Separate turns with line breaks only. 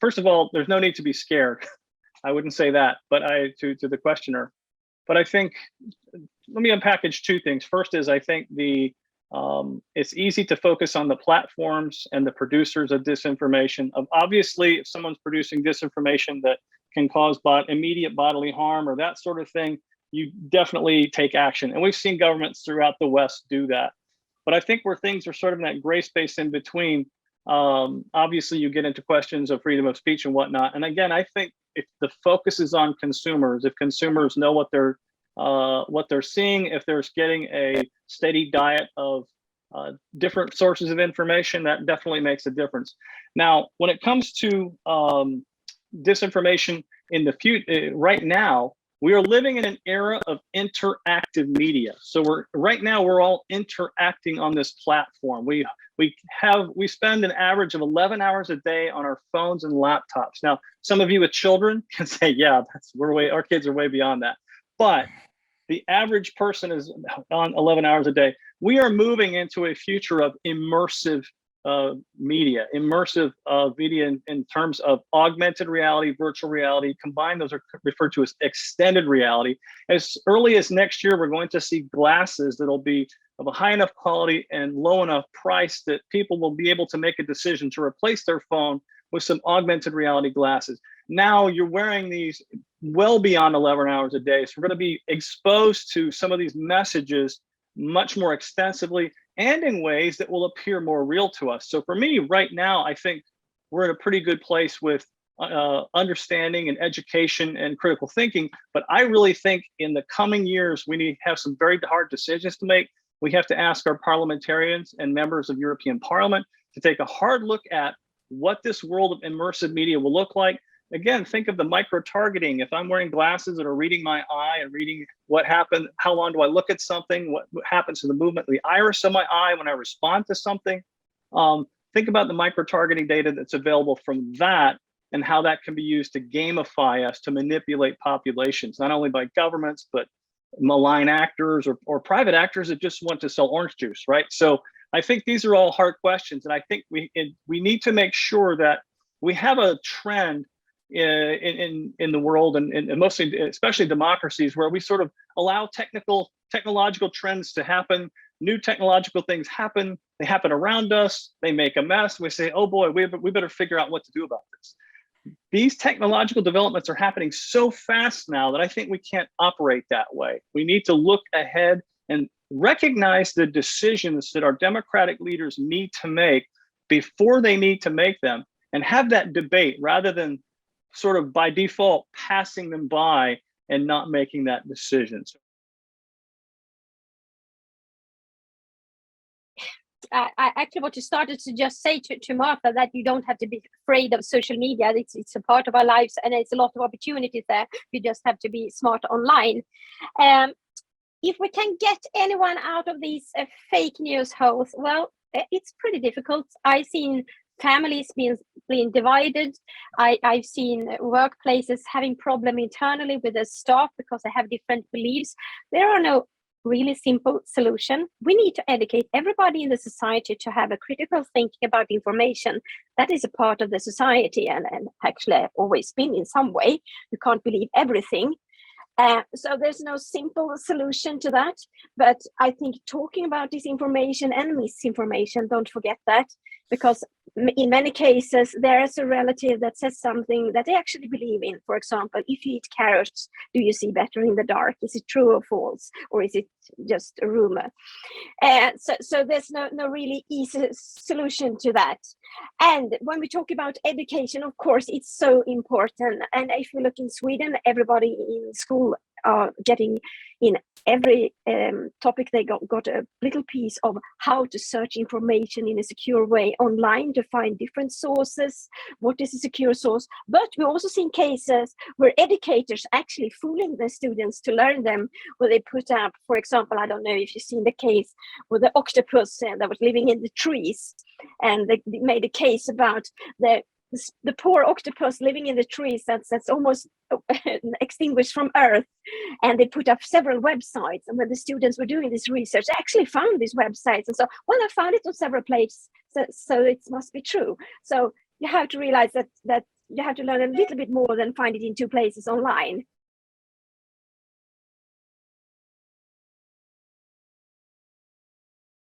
First of all, there's no need to be scared. I wouldn't say that, but to the questioner. But I think, let me unpackage two things. First is, I think it's easy to focus on the platforms and the producers of disinformation. Obviously, if someone's producing disinformation that can cause immediate bodily harm or that sort of thing, you definitely take action. And we've seen governments throughout the West do that. But I think where things are sort of in that gray space in between, obviously you get into questions of freedom of speech and whatnot. And again, I think if the focus is on consumers, if consumers know what they're seeing, if they're getting a steady diet of different sources of information, that definitely makes a difference. Now, when it comes to disinformation in the future, right now, we are living in an era of interactive media. So right now we're all interacting on this platform. We spend an average of 11 hours a day on our phones and laptops. Now, some of you with children can say, yeah, our kids are way beyond that. But the average person is on 11 hours a day. We are moving into a future of immersive media in terms of augmented reality, virtual reality. Combined, those are referred to as extended reality. As early as next year, we're going to see glasses that'll be of a high enough quality and low enough price that people will be able to make a decision to replace their phone with some augmented reality glasses. Now you're wearing these well beyond 11 hours a day. So we're going to be exposed to some of these messages much more extensively and in ways that will appear more real to us. So for me right now, I think we're in a pretty good place with understanding and education and critical thinking. But I really think in the coming years, we need to have some very hard decisions to make. We have to ask our parliamentarians and members of European Parliament to take a hard look at what this world of immersive media will look like. Again, think of the micro-targeting. If I'm wearing glasses that are reading my eye and reading what happened, how long do I look at something, what happens to the movement of the iris of my eye when I respond to something. Think about the micro-targeting data that's available from that and how that can be used to gamify us, to manipulate populations, not only by governments, but malign actors or private actors that just want to sell orange juice, right? So I think these are all hard questions. And I think we need to make sure that we have a trend in the world and mostly, especially democracies, where we sort of allow technological trends to happen. New technological things happen. They happen around us. They make a mess. We say, oh boy, we better figure out what to do about this. These technological developments are happening so fast now that I think we can't operate that way. We need to look ahead and recognize the decisions that our democratic leaders need to make before they need to make them, and have that debate rather than sort of by default passing them by and not making that decision.
I actually want to start to just say to Martha that you don't have to be afraid of social media. It's a part of our lives, and it's a lot of opportunities there. You just have to be smart online. If we can get anyone out of these fake news holes, well, it's pretty difficult. I've seen families being divided. I've seen workplaces having problem internally with the staff because they have different beliefs. There are no really simple solution. We need to educate everybody in the society to have a critical thinking about information. That is a part of the society and actually always been in some way. You can't believe everything. So there's no simple solution to that. But I think talking about disinformation and misinformation, don't forget that, because in many cases, there is a relative that says something that they actually believe in. For example, if you eat carrots, do you see better in the dark? Is it true or false? Or is it just a rumor? So there's no really easy solution to that. And when we talk about education, of course, it's so important. And if you look in Sweden, everybody in school are getting in every topic they got a little piece of how to search information in a secure way online to find different sources. What is a secure source? But we also seen cases where educators actually fooling the students to learn them, where they put up, for example, I don't know if you've seen the case with the octopus that was living in the trees, and they made a case about the poor octopus living in the trees that's almost extinguished from Earth. And they put up several websites, and when the students were doing this research, they actually found these websites and so, well, I found it on several places, so it must be true. So you have to realize that you have to learn a little bit more than find it in two places online.